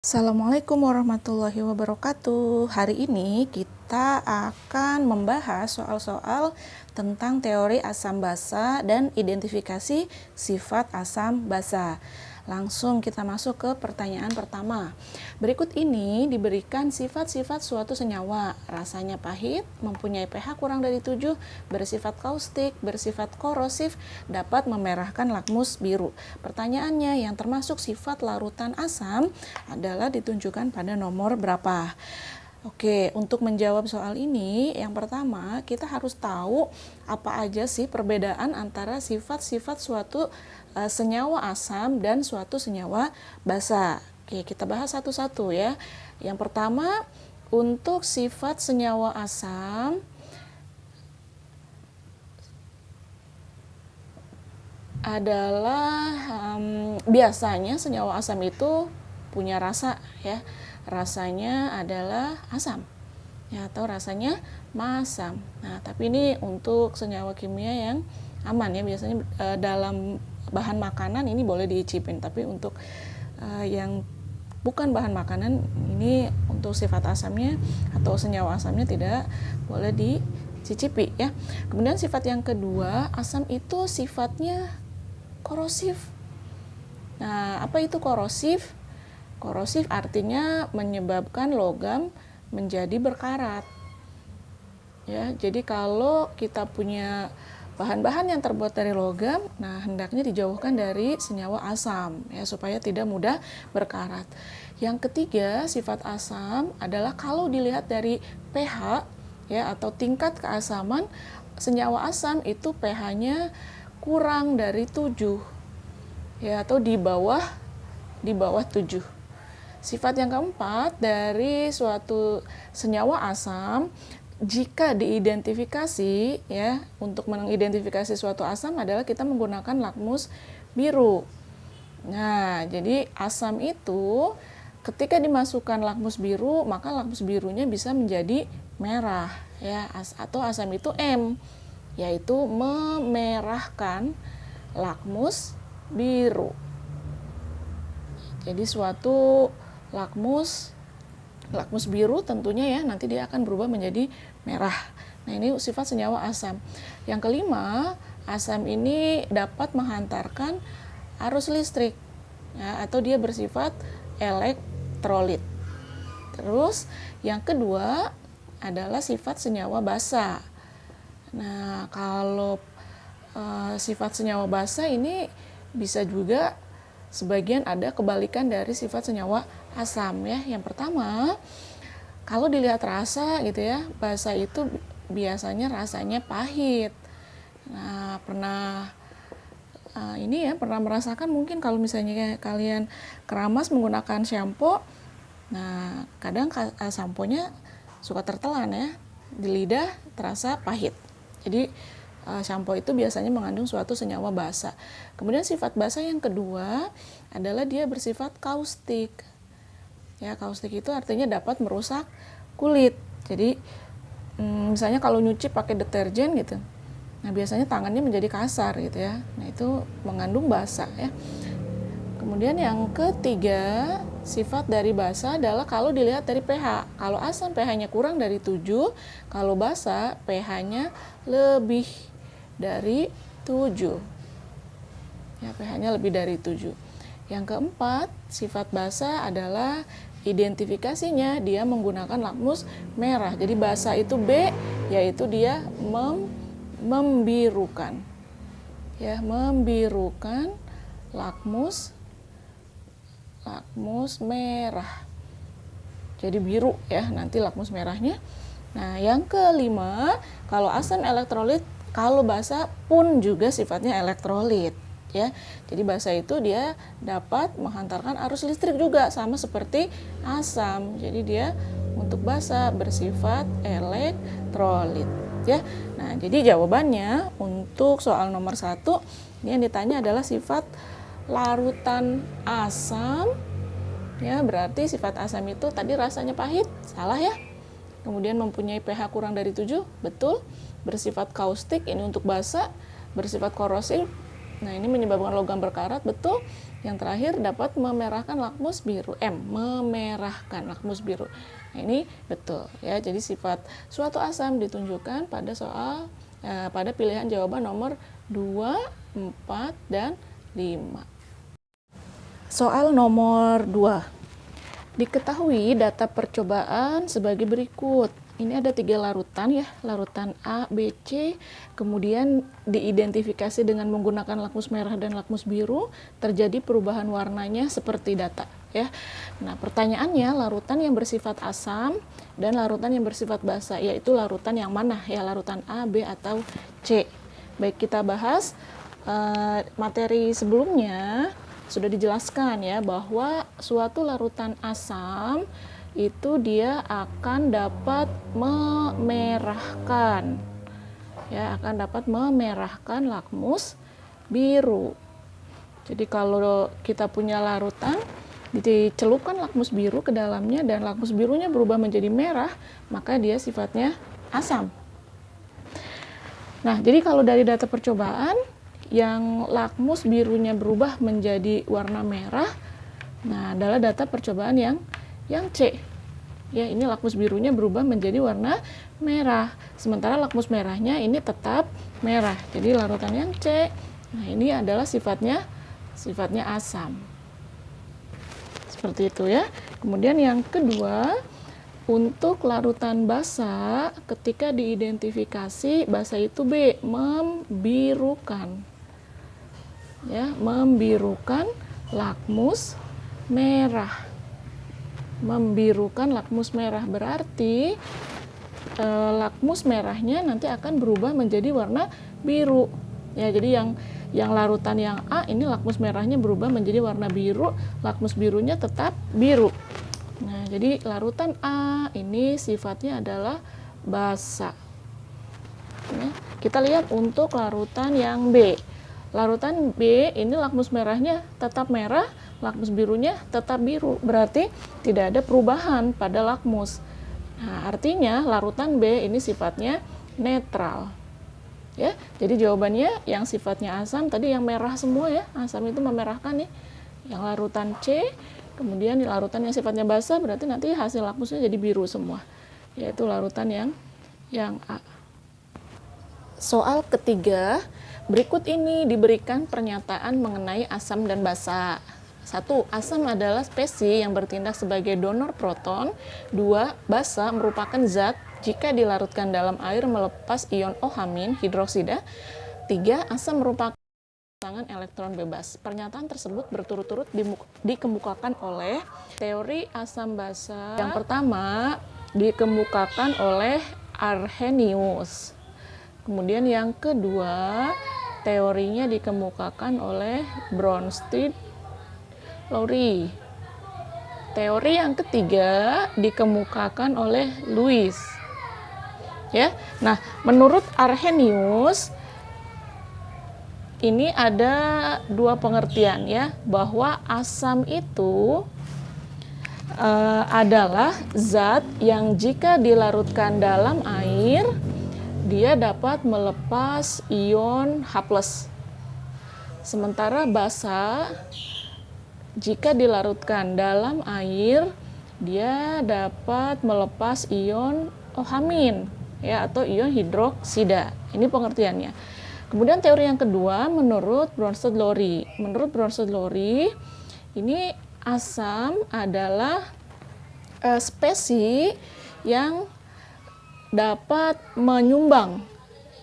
Assalamualaikum warahmatullahi wabarakatuh. Hari ini kita akan membahas soal-soal tentang teori asam basa dan identifikasi sifat asam basa. Langsung kita masuk ke pertanyaan pertama. Berikut ini diberikan sifat-sifat suatu senyawa. Rasanya pahit, mempunyai pH kurang dari 7, bersifat kaustik, bersifat korosif, dapat memerahkan lakmus biru. Pertanyaannya, yang termasuk sifat larutan asam adalah ditunjukkan pada nomor berapa. Oke, untuk menjawab soal ini, yang pertama kita harus tahu apa aja sih perbedaan antara sifat-sifat suatu senyawa asam dan suatu senyawa basa. Oke, kita bahas satu-satu ya. Yang pertama, untuk sifat senyawa asam adalah biasanya senyawa asam itu punya rasa ya. Rasanya adalah asam ya, atau rasanya masam. Nah, tapi ini untuk senyawa kimia yang aman ya, biasanya dalam bahan makanan ini boleh diicipin, tapi untuk yang bukan bahan makanan ini untuk sifat asamnya atau senyawa asamnya tidak boleh dicicipi ya. Kemudian sifat yang kedua, asam itu sifatnya korosif. Nah, apa itu korosif? Korosif artinya menyebabkan logam menjadi berkarat. Ya, jadi kalau kita punya bahan-bahan yang terbuat dari logam, nah hendaknya dijauhkan dari senyawa asam ya, supaya tidak mudah berkarat. Yang ketiga, sifat asam adalah kalau dilihat dari pH ya atau tingkat keasaman, senyawa asam itu pH-nya kurang dari 7 ya, atau di bawah 7. Sifat yang keempat dari suatu senyawa asam, jika diidentifikasi ya, untuk mengidentifikasi suatu asam adalah kita menggunakan lakmus biru. Nah, jadi asam itu ketika dimasukkan lakmus biru, maka lakmus birunya bisa menjadi merah ya, atau asam itu M, yaitu memerahkan lakmus biru. Jadi suatu lakmus biru tentunya ya, nanti dia akan berubah menjadi merah. Nah, ini sifat senyawa asam. Yang kelima, asam ini dapat menghantarkan arus listrik ya, atau dia bersifat elektrolit. Terus yang kedua adalah sifat senyawa basa. Nah, kalau sifat senyawa basa ini bisa juga sebagian ada kebalikan dari sifat senyawa asam ya. Yang pertama, kalau dilihat rasa gitu ya, basa itu biasanya rasanya pahit. Nah, pernah merasakan mungkin kalau misalnya kalian keramas menggunakan shampoo, nah kadang samponya suka tertelan ya, di lidah terasa pahit. Jadi shampoo itu biasanya mengandung suatu senyawa basa. Kemudian sifat basa yang kedua adalah dia bersifat kaustik. Ya, kaustik itu artinya dapat merusak kulit. Jadi misalnya kalau nyuci pakai deterjen gitu, nah biasanya tangannya menjadi kasar gitu ya. Nah, itu mengandung basa ya. Kemudian yang ketiga, sifat dari basa adalah kalau dilihat dari pH. Kalau asam pH-nya kurang dari 7, kalau basa pH-nya lebih dari 7. Ya, pH-nya lebih dari 7. Yang keempat, sifat basa adalah identifikasinya dia menggunakan lakmus merah. Jadi basa itu B, yaitu dia membirukan. Ya, membirukan lakmus merah. Jadi biru ya nanti lakmus merahnya. Nah, yang kelima, kalau asam elektrolit, kalau basa pun juga sifatnya elektrolit ya. Jadi basa itu dia dapat menghantarkan arus listrik juga sama seperti asam. Jadi dia untuk basa bersifat elektrolit ya. Nah, jadi jawabannya untuk soal nomor 1 ini yang ditanya adalah sifat larutan asam ya, berarti sifat asam itu tadi rasanya pahit, salah ya. Kemudian mempunyai pH kurang dari 7, betul. Bersifat kaustik, ini untuk basa. Bersifat korosif, Nah, ini menyebabkan logam berkarat, betul. Yang terakhir dapat memerahkan lakmus biru. Memerahkan lakmus biru. Nah, ini betul ya. Jadi sifat suatu asam ditunjukkan pada pada pilihan jawaban nomor 2, 4, dan 5. Soal nomor 2. Diketahui data percobaan sebagai berikut. Ini ada 3 larutan ya, larutan A, B, C, kemudian diidentifikasi dengan menggunakan lakmus merah dan lakmus biru, terjadi perubahan warnanya seperti data ya. Nah, pertanyaannya larutan yang bersifat asam dan larutan yang bersifat basa, yaitu larutan yang mana ya, larutan A, B, atau C. Baik, kita bahas materi sebelumnya sudah dijelaskan ya bahwa suatu larutan asam itu dia akan dapat memerahkan ya, akan dapat memerahkan lakmus biru. Jadi kalau kita punya larutan dicelupkan lakmus biru ke dalamnya dan lakmus birunya berubah menjadi merah, maka dia sifatnya asam. Nah, jadi kalau dari data percobaan yang lakmus birunya berubah menjadi warna merah, nah adalah data percobaan yang C. Ya, ini lakmus birunya berubah menjadi warna merah. Sementara lakmus merahnya ini tetap merah. Jadi larutan yang C. Nah, ini adalah sifatnya asam. Seperti itu ya. Kemudian yang kedua, untuk larutan basa ketika diidentifikasi basa itu B, membirukan. Ya, membirukan lakmus merah. Membirukan lakmus merah berarti lakmus merahnya nanti akan berubah menjadi warna biru ya. Jadi yang larutan yang A ini lakmus merahnya berubah menjadi warna biru, lakmus birunya tetap biru. Nah, jadi larutan A ini sifatnya adalah basa ya. Kita lihat untuk larutan yang B. Larutan B ini lakmus merahnya tetap merah, lakmus birunya tetap biru, berarti tidak ada perubahan pada lakmus. Nah, artinya larutan B ini sifatnya netral. Ya, jadi jawabannya yang sifatnya asam tadi yang merah semua ya, asam itu memerahkan nih. Yang larutan C, kemudian di larutan yang sifatnya basa berarti nanti hasil lakmusnya jadi biru semua, yaitu larutan yang A. Soal ketiga, berikut ini diberikan pernyataan mengenai asam dan basa. 1. Asam adalah spesies yang bertindak sebagai donor proton. 2. Basa merupakan zat jika dilarutkan dalam air melepas ion OH- hidroksida. 3. Asam merupakan pasangan elektron bebas. Pernyataan tersebut berturut-turut dikemukakan oleh teori asam basa. Yang pertama dikemukakan oleh Arrhenius. Kemudian yang kedua, teorinya dikemukakan oleh Bronsted-Lowry. Teori yang ketiga dikemukakan oleh Lewis. Ya. Nah, menurut Arrhenius ini ada dua pengertian ya, bahwa asam itu adalah zat yang jika dilarutkan dalam air dia dapat melepas ion H+. Sementara basa jika dilarutkan dalam air dia dapat melepas ion OH- ya, atau ion hidroksida. Ini pengertiannya. Kemudian teori yang kedua menurut Bronsted-Lowry. Menurut Bronsted-Lowry ini asam adalah spesies yang dapat menyumbang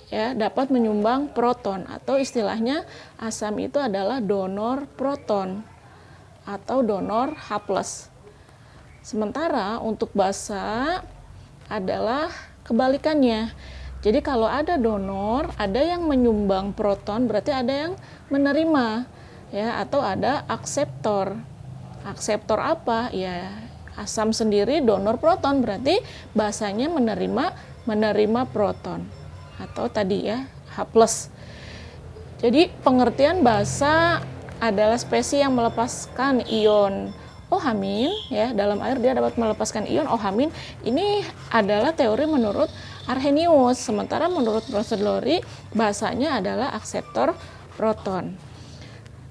ya, dapat menyumbang proton, atau istilahnya asam itu adalah donor proton atau donor H+. Sementara untuk basa adalah kebalikannya. Jadi kalau ada donor, ada yang menyumbang proton, berarti ada yang menerima ya, atau ada akseptor. Akseptor apa? Ya, asam sendiri donor proton, berarti basanya menerima proton atau tadi ya H+. Jadi pengertian basa adalah spesies yang melepaskan ion OH- ya, dalam air dia dapat melepaskan ion OH-. Ini adalah teori menurut Arrhenius. Sementara menurut Bronsted-Lowry basanya adalah akseptor proton.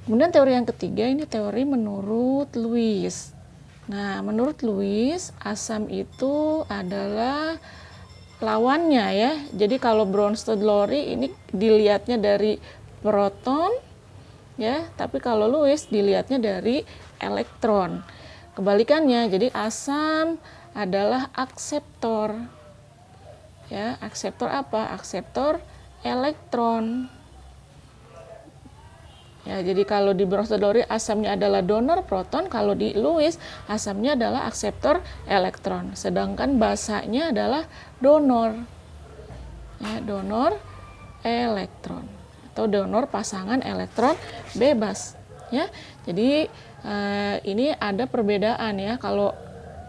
Kemudian teori yang ketiga ini teori menurut Lewis. Nah, menurut Lewis, asam itu adalah lawannya ya. Jadi kalau Bronsted-Lowry ini dilihatnya dari proton ya, tapi kalau Lewis dilihatnya dari elektron. Kebalikannya, jadi asam adalah akseptor. Ya, akseptor apa? Akseptor elektron. Ya, jadi kalau di Bronsted-Lowry asamnya adalah donor proton, kalau di Lewis asamnya adalah akseptor elektron. Sedangkan basanya adalah donor. Ya, donor elektron atau donor pasangan elektron bebas. Ya, jadi ini ada perbedaan ya. Kalau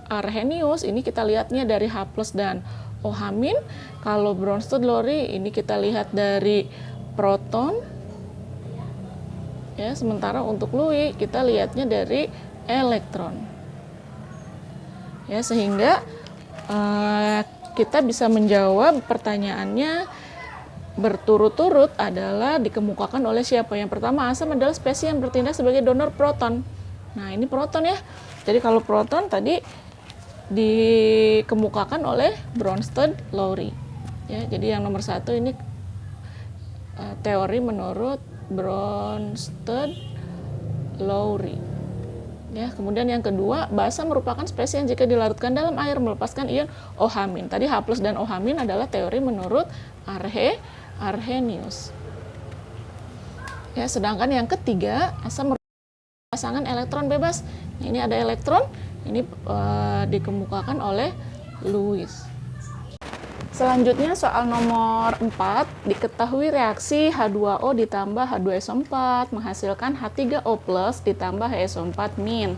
Arrhenius ini kita lihatnya dari H+ dan OH-. Kalau Bronsted-Lowry ini kita lihat dari proton. Ya, sementara untuk Lewis kita lihatnya dari elektron. Ya, sehingga kita bisa menjawab pertanyaannya berturut-turut adalah dikemukakan oleh siapa? Yang pertama, asam adalah spesies yang bertindak sebagai donor proton. Nah, ini proton ya. Jadi kalau proton tadi dikemukakan oleh Bronsted-Lowry. Ya, jadi yang nomor 1 ini teori menurut Bronsted-Lowry. Ya, kemudian yang kedua, basa merupakan spesies yang jika dilarutkan dalam air melepaskan ion OH-. Tadi H+ dan OH- adalah teori menurut Arrhenius. Ya, sedangkan yang ketiga, asam merupakan pasangan elektron bebas. Nah, ini ada elektron, ini dikemukakan oleh Lewis. Selanjutnya soal nomor 4, diketahui reaksi H2O ditambah H2SO4 menghasilkan H3O+ ditambah HSO4-.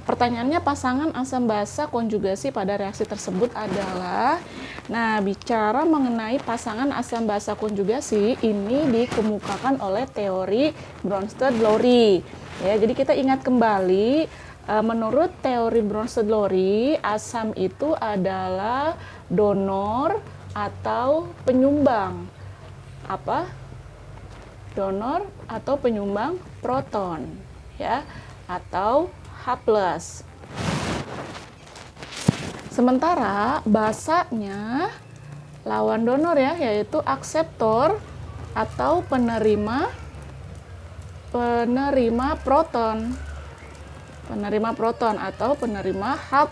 Pertanyaannya, pasangan asam basa konjugasi pada reaksi tersebut adalah. Nah, bicara mengenai pasangan asam basa konjugasi ini dikemukakan oleh teori Bronsted-Lowry. Ya, jadi kita ingat kembali, menurut teori Bronsted-Lowry, asam itu adalah donor atau penyumbang apa? Donor atau penyumbang proton, ya, atau H+. Sementara basanya lawan donor ya, yaitu akseptor atau penerima proton. Penerima proton atau penerima H+.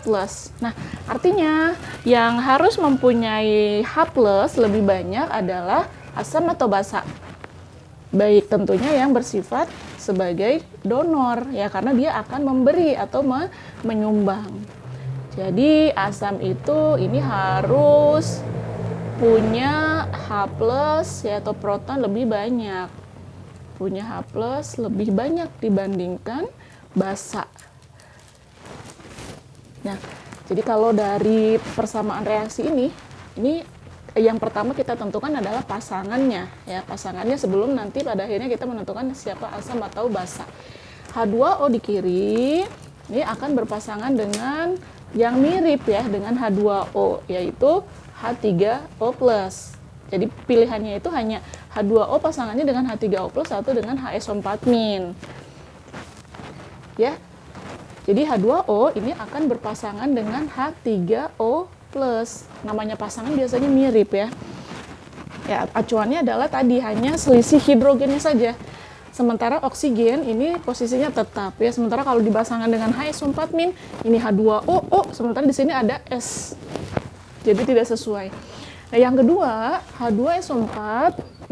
Nah, artinya yang harus mempunyai H+ lebih banyak adalah asam atau basa. Baik, tentunya yang bersifat sebagai donor ya, karena dia akan memberi atau menyumbang. Jadi asam itu ini harus punya H+ ya, atau proton lebih banyak. Punya H+ lebih banyak dibandingkan basa. Nah, jadi kalau dari persamaan reaksi ini yang pertama kita tentukan adalah pasangannya ya, pasangannya sebelum nanti pada akhirnya kita menentukan siapa asam atau basa. H2O di kiri ini akan berpasangan dengan yang mirip ya dengan H2O, yaitu H3O+. Jadi pilihannya itu hanya H2O pasangannya dengan H3O+ atau dengan HSO4-. Ya, jadi H2O ini akan berpasangan dengan H3O+. Namanya pasangan biasanya mirip ya. Ya, acuannya adalah tadi hanya selisih hidrogennya saja. Sementara oksigen ini posisinya tetap ya. Sementara kalau dipasangkan dengan HSO4-, ini H2O, sementara di sini ada S. Jadi tidak sesuai. Nah, yang kedua, H2SO4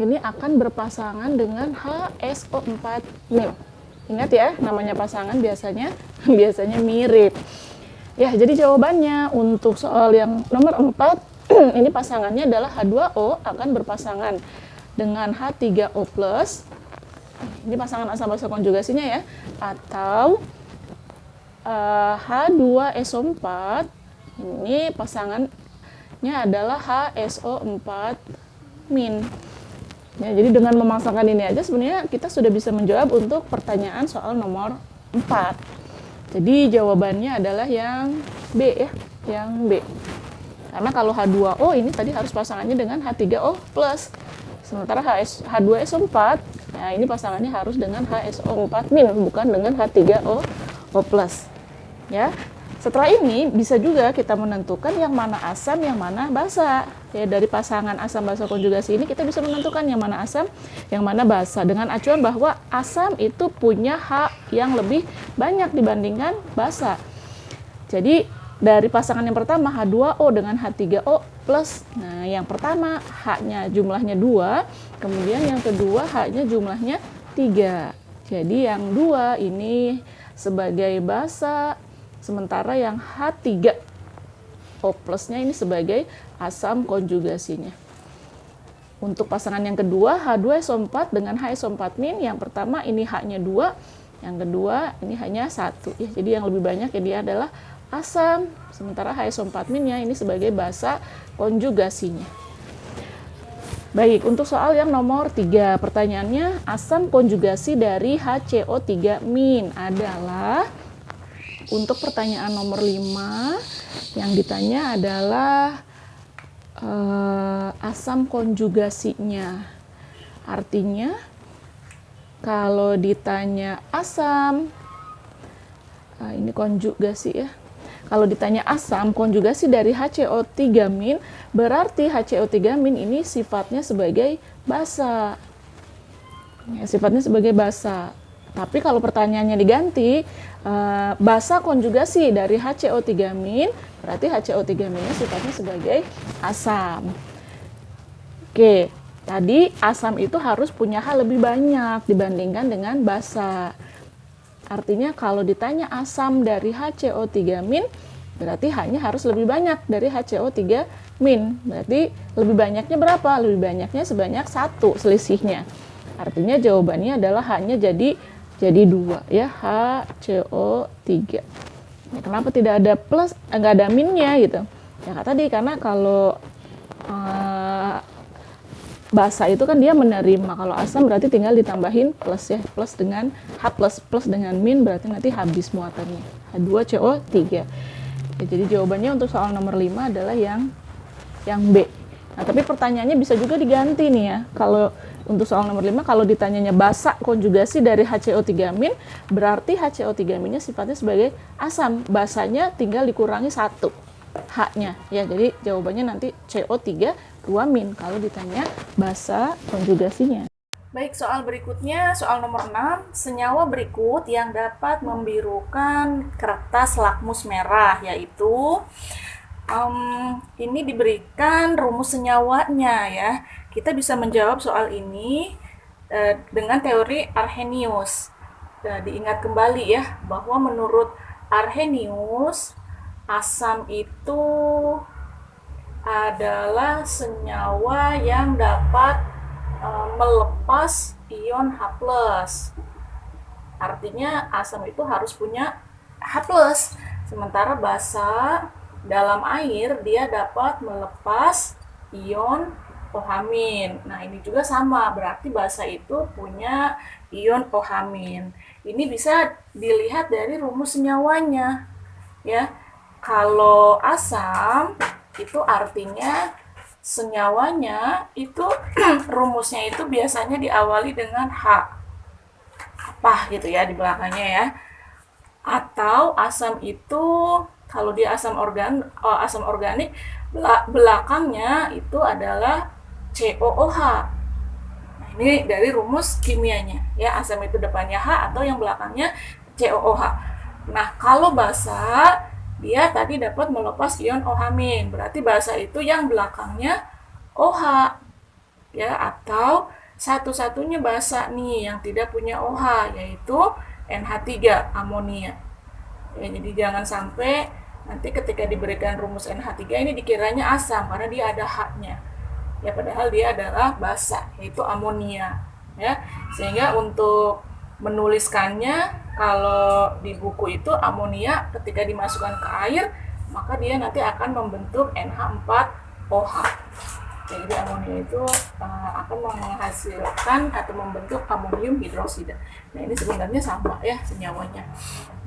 ini akan berpasangan dengan HSO4-. Ingat ya, namanya pasangan biasanya mirip. Ya, jadi jawabannya untuk soal yang nomor 4, ini pasangannya adalah H2O akan berpasangan dengan H3O+. Ini pasangan asam basa konjugasinya ya, atau H2SO4 ini pasangannya adalah HSO4-. Ya, jadi dengan memasangkan ini aja sebenarnya kita sudah bisa menjawab untuk pertanyaan soal nomor 4. Jadi jawabannya adalah yang B ya, yang B. Karena kalau H2O ini tadi harus pasangannya dengan H3O+. Sementara H2SO4, ya ini pasangannya harus dengan HSO4- bukan dengan H3O plus. Ya. Setelah ini bisa juga kita menentukan yang mana asam, yang mana basa. Ya, dari pasangan asam basa konjugasi ini kita bisa menentukan yang mana asam, yang mana basa dengan acuan bahwa asam itu punya H yang lebih banyak dibandingkan basa. Jadi dari pasangan yang pertama H2O dengan H3O plus. Nah, yang pertama H-nya jumlahnya 2, kemudian yang kedua H-nya jumlahnya 3. Jadi yang 2 ini sebagai basa, sementara yang H3O plusnya ini sebagai asam konjugasinya. Untuk pasangan yang kedua H2SO4 dengan HSO4-, yang pertama ini H-nya 2, yang kedua ini hanya 1. Ya, jadi yang lebih banyak ya dia adalah asam, sementara HSO4- nya ini sebagai basa konjugasinya. Baik, untuk soal yang nomor 3, pertanyaannya asam konjugasi dari HCO3- adalah, untuk pertanyaan nomor 5 yang ditanya adalah asam konjugasinya. Artinya kalau ditanya asam, ini konjugasi ya. Kalau ditanya asam konjugasi dari HCO3- berarti HCO3- ini sifatnya sebagai basa. Ya, sifatnya sebagai basa. Tapi kalau pertanyaannya diganti, basa konjugasi dari HCO3- berarti HCO3- sifatnya sebagai asam. Oke, tadi asam itu harus punya H lebih banyak dibandingkan dengan basa. Artinya kalau ditanya asam dari HCO3- berarti H-nya harus lebih banyak dari HCO3-. Berarti lebih banyaknya berapa? Lebih banyaknya sebanyak 1 selisihnya. Artinya jawabannya adalah H-nya jadi 2 ya, HCO3. Ya, kenapa tidak ada plus, enggak ada minnya gitu? Ya tadi karena kalau basa itu kan dia menerima, kalau asam berarti tinggal ditambahin plus ya, plus dengan H plus dengan min berarti nanti habis muatannya, H2CO3. Ya, jadi jawabannya untuk soal nomor 5 adalah yang B. Nah, tapi pertanyaannya bisa juga diganti nih ya. Kalau untuk soal nomor 5 kalau ditanyanya basa konjugasi dari HCO3- berarti HCO3- sifatnya sebagai asam, basanya tinggal dikurangi 1 H-nya. Ya, jadi jawabannya nanti CO3 2- kalau ditanya basa konjugasinya. Baik, soal berikutnya, soal nomor 6, senyawa berikut yang dapat membirukan kertas lakmus merah, yaitu ini diberikan rumus senyawanya ya. Kita bisa menjawab soal ini dengan teori Arrhenius. Diingat kembali ya, bahwa menurut Arrhenius, asam itu adalah senyawa yang dapat melepas ion H+. Artinya asam itu harus punya H+. Sementara basa dalam air dia dapat melepas ion OH-. Nah, ini juga sama, berarti basa itu punya ion OH-. Ini bisa dilihat dari rumus senyawanya. Ya. Kalau asam itu artinya senyawanya itu rumusnya itu biasanya diawali dengan H. Apa gitu ya di belakangnya ya. Atau asam itu kalau dia asam organik belakangnya itu adalah COOH. Nah, ini dari rumus kimianya ya, asam itu depannya H atau yang belakangnya COOH. Nah, kalau basa dia tadi dapat melepas ion OH-, berarti basa itu yang belakangnya OH ya, atau satu-satunya basa nih yang tidak punya OH yaitu NH3 amonia. Ya, jadi jangan sampai nanti ketika diberikan rumus NH3 ini dikiranya asam karena dia ada H-nya. Ya padahal dia adalah basa yaitu amonia ya. Sehingga untuk menuliskannya kalau di buku itu amonia ketika dimasukkan ke air maka dia nanti akan membentuk NH4OH. Jadi amonia itu akan menghasilkan atau membentuk amonium hidroksida. Nah, ini sebenarnya sama ya senyawanya.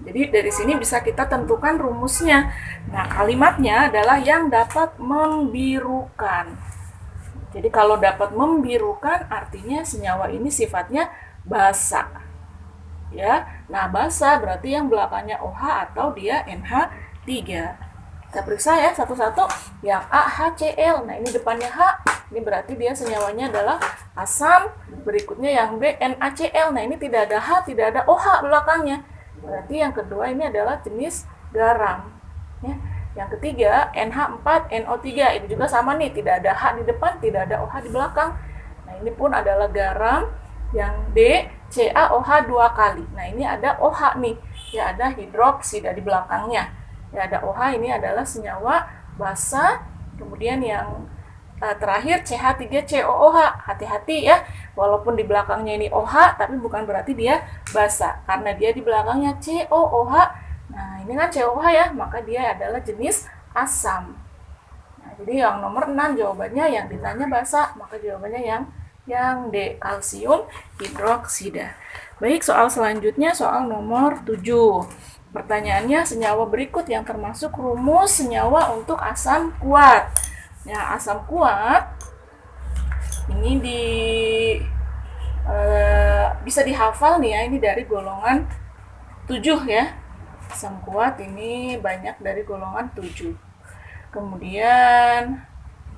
Jadi dari sini bisa kita tentukan rumusnya. Nah, kalimatnya adalah yang dapat membirukan. Jadi kalau dapat membirukan artinya senyawa ini sifatnya basa. Ya. Nah, basa berarti yang belakangnya OH atau dia NH3. Kita periksa ya satu-satu. Yang A HCl. Nah, ini depannya H. Ini berarti dia senyawanya adalah asam. Berikutnya yang B NaCl. Nah, ini tidak ada H, tidak ada OH belakangnya. Berarti yang kedua ini adalah jenis garam. Ya. Yang ketiga NH4NO3. Ini juga sama nih, tidak ada H di depan, tidak ada OH di belakang. Nah, ini pun adalah garam. Yang D CaOH 2 kali. Nah, ini ada OH nih. Ya, ada hidroksida di belakangnya. Ya, ada OH, ini adalah senyawa basa. Kemudian yang terakhir CH3COOH. Hati-hati ya, walaupun di belakangnya ini OH, tapi bukan berarti dia basa. Karena dia di belakangnya COOH. Nah, ini kan COOH ya, maka dia adalah jenis asam. Nah, jadi yang nomor 6 jawabannya, yang ditanya basa, maka jawabannya yang D, kalsium hidroksida. Baik, soal selanjutnya soal nomor 7. Pertanyaannya, senyawa berikut yang termasuk rumus senyawa untuk asam kuat. Ya, asam kuat ini bisa dihafal nih ya, ini dari golongan 7 ya. Asam kuat ini banyak dari golongan 7. Kemudian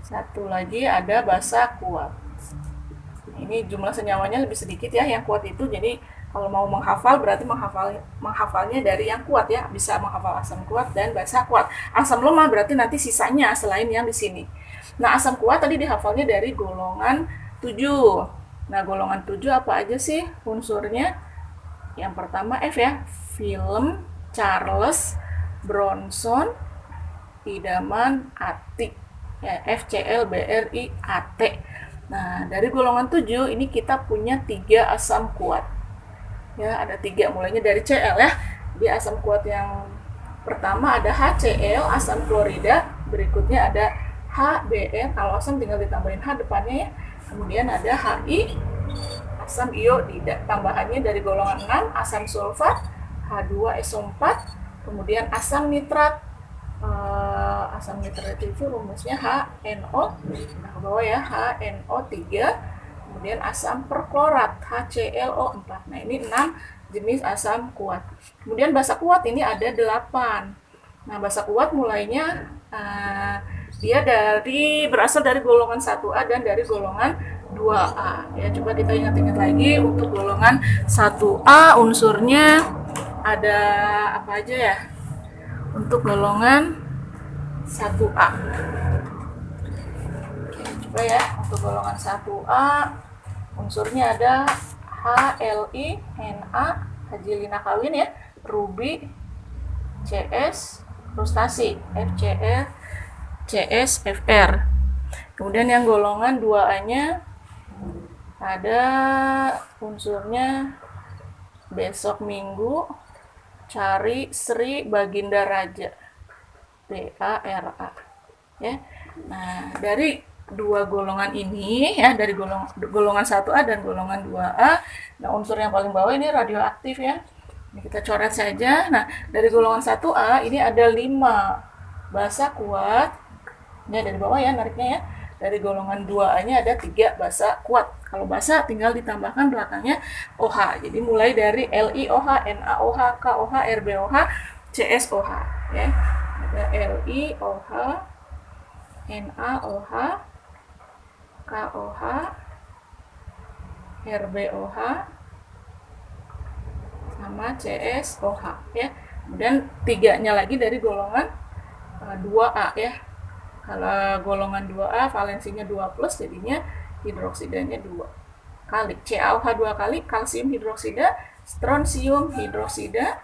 satu lagi ada basa kuat. Ini jumlah senyawanya lebih sedikit ya yang kuat itu, jadi kalau mau menghafal berarti menghafalnya dari yang kuat ya, bisa menghafal asam kuat dan basa kuat. Asam lemah berarti nanti sisanya selain yang di sini. Nah, asam kuat tadi dihafalnya dari golongan 7. Nah, golongan 7 apa aja sih unsurnya? Yang pertama F ya, film, Charles, Bronson, idaman, atik. Ya, FCl, BRI, AT. Nah, dari golongan 7 ini kita punya 3 asam kuat. Ya, ada 3, mulainya dari Cl ya. Di asam kuat yang pertama ada HCl, asam klorida. Berikutnya ada HBr, kalau asam tinggal ditambahin H depannya ya. Kemudian ada HI, asam iodida. Tambahannya dari golongan 6, asam sulfat, H2SO4. Kemudian asam nitrat. Asam nitrat itu rumusnya HNO, nah ke bawah ya, HNO3. Kemudian asam perklorat, HClO4. Nah, ini 6 jenis asam kuat. Kemudian basa kuat ini ada 8. Nah, basa kuat mulainya dia berasal dari golongan 1A dan dari golongan 2A. Ya, coba kita ingat-ingat lagi. Untuk golongan 1A unsurnya ada apa aja ya? Untuk golongan 1A. Coba ya, untuk golongan 1A unsurnya ada HLI, Na, hajilina kawin ya, rubi, CS, frustasi, FCl, CS, FR. Kemudian yang golongan 2A-nya ada unsurnya besok minggu, cari, Sri, Baginda Raja, BARA ya. Nah, dari dua golongan ini ya, dari golongan 1A dan golongan 2A. Nah, unsur yang paling bawah ini radioaktif ya. Ini kita coret saja. Nah, dari golongan 1A ini ada 5 basa kuat. Ini dari bawah ya, nariknya ya. Dari golongan 2A-nya ada 3 basa kuat. Kalau basa tinggal ditambahkan belakangnya OH. Jadi mulai dari LiOH, NaOH, KOH, RbOH, CSOH ya. Ada LiOH, NaOH, KOH, RbOH, sama CSOH ya. Kemudian 3-nya lagi dari golongan 2A ya. Kalau golongan 2A valensinya 2+, jadinya hidroksidanya 2 kali. CaOH 2 kali, kalsium hidroksida, strontium hidroksida.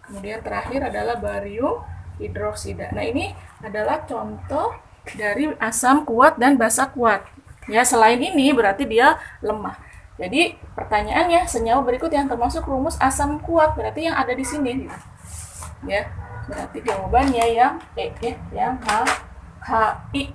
Kemudian terakhir adalah barium hidroksida. Nah, ini adalah contoh dari asam kuat dan basa kuat. Ya, selain ini berarti dia lemah. Jadi pertanyaannya, senyawa berikut yang termasuk rumus asam kuat berarti yang ada di sini. Ya, berarti jawabannya yang E ya, yang HI.